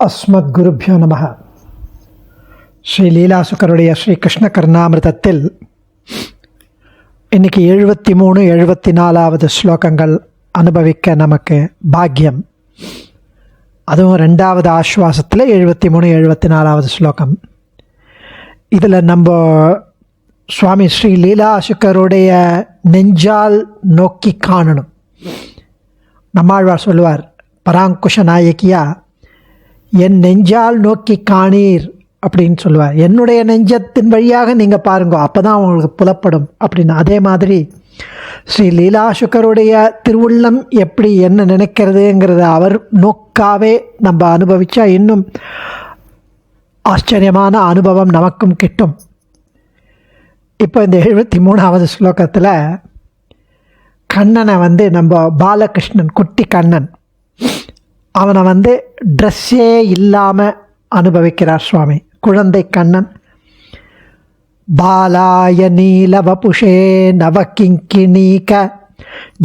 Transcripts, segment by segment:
அஸ்மத்குருப்யோ நமஹ. ஸ்ரீ லீலாசுக்கருடைய ஸ்ரீ கிருஷ்ண கர்ணாமிர்தத்தில் இன்னைக்கு 73 74வது ஸ்லோகங்கள் அனுபவிக்க நமக்கு பாக்கியம். அதுவும் 2வது ஆஸ்வாசத்தில் 73 74வது ஸ்லோகம். இதில் நம்ம சுவாமி ஸ்ரீ லீலாசுக்கருடைய நெஞ்சால் நோக்கி காணணும். நம்மாழ்வார் சொல்லுவார், பராங்குஷ நாயகியா என் நெஞ்சால் நோக்கி காணீர் அப்படின்னு சொல்லுவார். என்னுடைய நெஞ்சத்தின் வழியாக நீங்கள் பாருங்க, அப்போ தான் உங்களுக்கு புலப்படும் அப்படின்னு. அதே மாதிரி ஸ்ரீ லீலாசுக்கருடைய திருவுள்ளம் எப்படி என்ன நினைக்கிறதுங்கிறத அவர் நோக்காவே நம்ம அனுபவித்தா இன்னும் ஆச்சரியமான அனுபவம் நமக்கும் கிட்டும். இப்போ இந்த 73வது ஸ்லோகத்தில் கண்ணனை நம்ம பாலகிருஷ்ணன், குட்டி கண்ணன், அவனை ட்ரெஸ்ஸே இல்லாமல் அனுபவிக்கிறார் சுவாமி. குழந்தை கண்ணன். பாலாய நீலவபுஷே நவகிங்கிணீக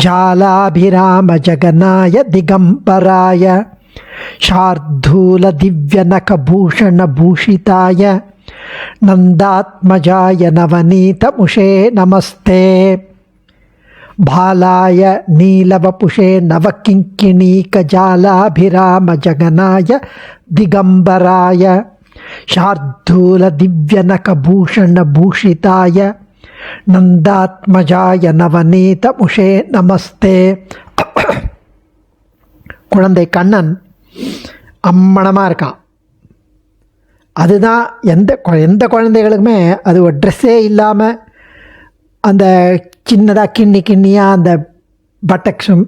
ஜாலாபிராம ஜகநாய திகம்பராய ஷார்தூல திவ்யநகபூஷண பூஷிதாய நந்தாத்மஜாய நவநீதமுஷே நமஸ்தே. பாலாய நீலவபுஷே நவகிங்கிணீக ஜாலாபிராம ஜகநாய திகம்பராய ஷார்தூல திவ்யநகபூஷண பூஷிதாய நந்தாத்மஜாய நவநீதமுஷே நமஸ்தே. குழந்தை கண்ணன் அம்மணமாக இருக்கான். அதுதான் எந்த குழந்தைகளுக்குமே அது ஒரு ட்ரெஸ்ஸே இல்லாமல் அந்த சின்னதாக கிண்ணியாக அந்த பட்டக்ஸும்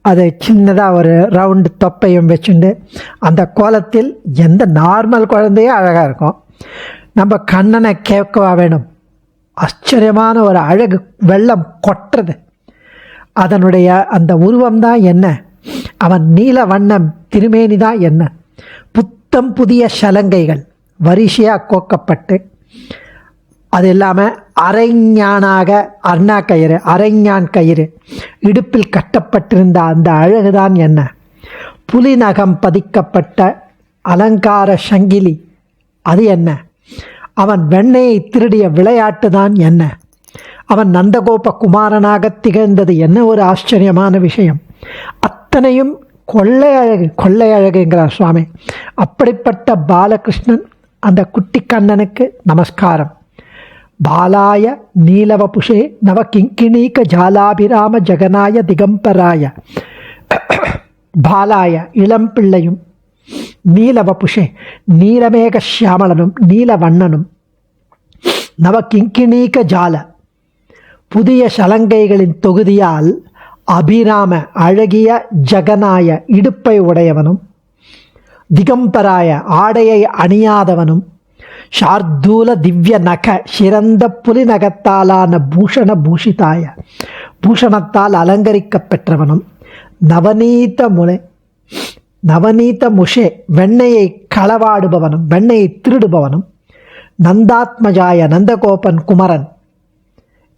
அது சின்னதாக ஒரு ரவுண்டு தொப்பையும் வச்சுண்டு அந்த கோலத்தில் எந்த நார்மல் குழந்தையும் அழகாக இருக்கும். நம்ம கண்ணனை கேட்கவா வேணும்? ஆச்சரியமான ஒரு அழகு வெள்ளம் கொட்டுறது. அதனுடைய அந்த உருவம்தான் என்ன, அவன் நீல வண்ணம் திருமேனி தான் என்ன, புத்தம் புதிய சலங்கைகள் வரிசையாக கோக்கப்பட்டு, அது இல்லாமல் அரைஞானாக அர்ணா கயிறு, அரைஞான் கயிறு இடுப்பில் கட்டப்பட்டிருந்த அந்த அழகுதான் என்ன, புலி நகம் பதிக்கப்பட்ட அலங்கார சங்கிலி அது என்ன, அவன் வெண்ணையை திருடிய விளையாட்டு தான் என்ன, அவன் நந்தகோப குமாரனாக திகழ்ந்தது என்ன ஒரு ஆச்சரியமான விஷயம். அத்தனையும் கொள்ளை அழகுங்கிறார் சுவாமி. அப்படிப்பட்ட பாலகிருஷ்ணன் அந்த குட்டி கண்ணனுக்கு நமஸ்காரம். பாலாய நீலவபுஷே நவகிங்கிணீக ஜாலாபிராம ஜகநாய திகம்பராய. பாலாய இளம் பிள்ளையும், நீலவபுஷே நீலமேக சியாமலனும் நீலவண்ணனும், நவகிங்கிணீக ஜால புதிய சலங்கைகளின் தொகுதியால் அபிராம அழகிய ஜகநாய இடுப்பை உடையவனும், திகம்பராய ஆடையை அணியாதவனும், ஷார்தூல திவ்ய நக சிறந்த புலி நகத்தாலான பூஷண பூஷிதாய பூஷணத்தால் அலங்கரிக்க பெற்றவனும், நவநீத முஷே வெண்ணையை களவாடுபவனும் வெண்ணையை திருடுபவனும், நந்தாத்மஜாய நந்தகோபன் குமரன்,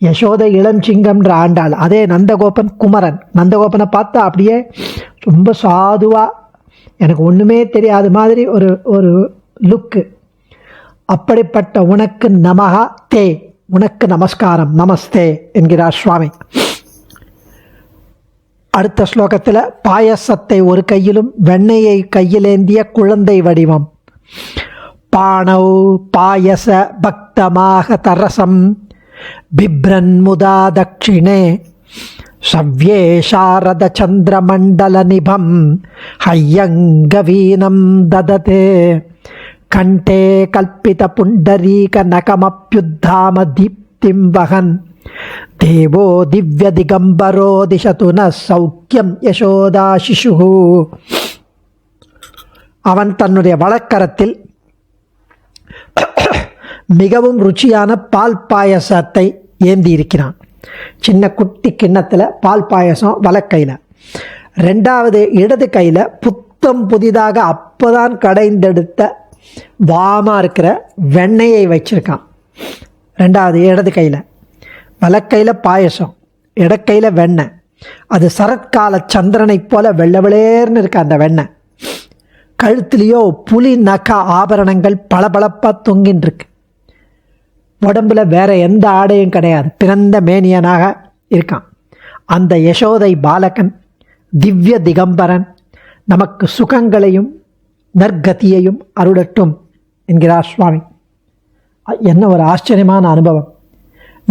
யசோதை இளஞ்சிங்கம்ன்ற ஆண்டாள், அதே நந்தகோபன் குமரன். நந்தகோபனை பார்த்தா அப்படியே ரொம்ப சாதுவாக எனக்கு ஒன்றுமே தெரியாத மாதிரி ஒரு லுக்கு. அப்படிப்பட்ட உனக்கு நமஹா தே, உனக்கு நமஸ்காரம், நமஸ்தே என்கிறார் சுவாமி. அடுத்த ஸ்லோகத்தில் பாயசத்தை ஒரு கையிலும் வெண்ணையை கையிலேந்திய குழந்தை வடிவம். பாணௌ பாயச பக்தமாக தரசம் பிப்ரன் முதா தட்சிணே சவ்யே சாரத சந்திரமண்டல நிபம் ஹையங்கவீனம் தததே கண்டே கல்பித புண்டரீக நகமப்யுத்தாம தீப்திம் வகன் தேவோ திவ்ய திகம்பரோ திசது ந சௌக்கியம் யசோதா சிசு. அவன் தன்னுடைய வலக்கரத்தில் மிகவும் ருச்சியான பால் பாயசத்தை ஏந்தி இருக்கிறான். சின்ன குட்டி கிண்ணத்தில் பால் பாயசம் வலக்கையில், 2வது இடது கையில் புத்தம் புதிதாக அப்போதான் கடைந்தெடுத்த வாமாக இருக்கிற வெண்ணெயை வச்சிருக்கான். 2வது இடது கையில், வலக்கையில் பாயசம், இடக்கையில் வெண்ணெய். அது சரத்கால சந்திரனை போல வெள்ளை வெளேர்னு இருக்க அந்த வெண்ணெய். கழுத்துலேயோ புலி நகா ஆபரணங்கள் பளபளப்பாக தொங்கின்னு இருக்கு. உடம்புல வேற எந்த ஆடையும் கிடையாது, பிறந்த மேனியனாக இருக்கான். அந்த யசோதை பாலகன் திவ்ய திகம்பரன் நமக்கு சுகங்களையும் நற்கதியையும் அருளட்டும் என்கிறார் சுவாமி. என்ன ஒரு ஆச்சரியமான அனுபவம்!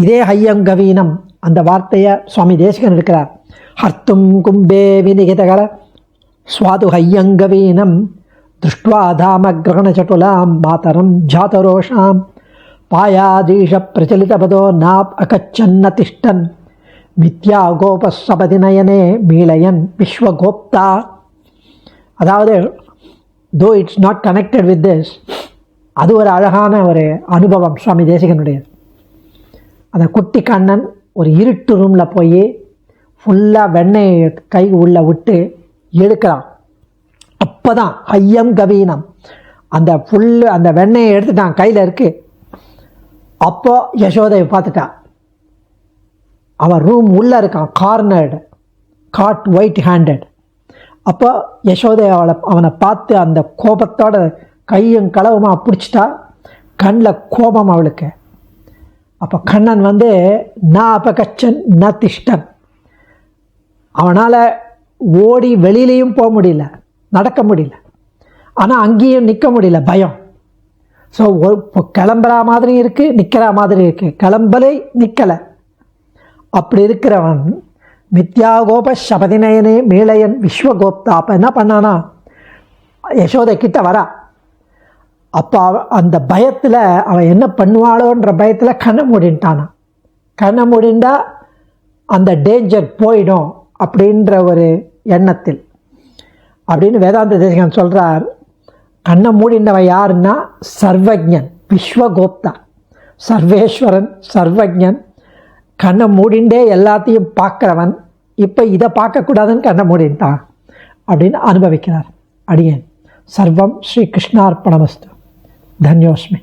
இதே ஹையங்கவீனம் அந்த வார்த்தையை சுவாமி தேசிகன் எடுக்கிறார். ஹர்த்தும் கும்பே விநிகிதகர சுவாது ஹையங்கவீனம் திருஷ்டுவா தாம கிரகணச்சட்டுலாம் மாதரம் ஜாதரோஷாம் பாயாதீஷ பிரச்சலிதபதோ நாப் அகச்சன்ன திஷ்டன் மித்யா கோபசபதிநயனே மீளயன் விஸ்வகோப்தா. அதாவது தோ it's not connected with this, அது ஒரு அழகான ஒரு அனுபவம் சுவாமி தேசிகனுடைய. அந்த குட்டி கண்ணன் ஒரு இருட்டு ரூமில் போய் ஃபுல்லாக வெண்ணெய் கை உள்ளே விட்டு எடுக்கிறான். அப்போ தான் ஐயம் கவீனம் அந்த அந்த வெண்ணெயை எடுத்துட்டான், கையில் இருக்குது. அப்போ யசோதையை பார்த்துட்டான். அவன் ரூம் உள்ளே இருக்கான், கார்னர்டு, காட் ஒயிட் ஹேண்டட். அப்போ யசோதை அவனை பார்த்து அந்த கோபத்தோட கையும் களவுமா பிடிச்சிட்டா. கண்ணில் கோபம் அவளுக்கு. அப்போ கண்ணன் நான் அப்போ கச்சன் ந திஷ்டன், அவனால் ஓடி வெளியிலையும் போக முடியல, நடக்க முடியல, ஆனால் அங்கேயும் நிற்க முடியல, பயம். ஸோ இப்போ கிளம்புற மாதிரி இருக்குது, நிற்கிற மாதிரி இருக்குது, கிளம்பலை நிற்கலை. அப்படி இருக்கிறவன் மித்யாகோப சபதிநயனே மீளையன் விஸ்வகோப்தா. அப்போ என்ன பண்ணானா, யசோதை கிட்ட வரா. அப்போ அந்த பயத்தில் அவன் என்ன பண்ணுவாளோன்ற பயத்தில் கண்ணை மூடின்ட்டானா. கண்ணை மூடிண்டா அந்த டேஞ்சர் போயிடும் அப்படின்ற ஒரு எண்ணத்தில். அப்படின்னு வேதாந்த தேசிகன் சொல்கிறார். கண்ணை மூடிண்டவன் யாருன்னா சர்வஜன், விஸ்வகோப்தா, சர்வேஸ்வரன், சர்வஜன். கண்ணை மூடிண்டே எல்லாத்தையும் பார்க்குறவன் இப்போ இதை பார்க்கக்கூடாதுன்னு கண்ணை மூடின்ட்டான் அப்படின்னு அனுபவிக்கிறார். அடியேன் சர்வம் ஸ்ரீ கிருஷ்ணார்ப்பணமஸ்து. தன்யோஸ்மி.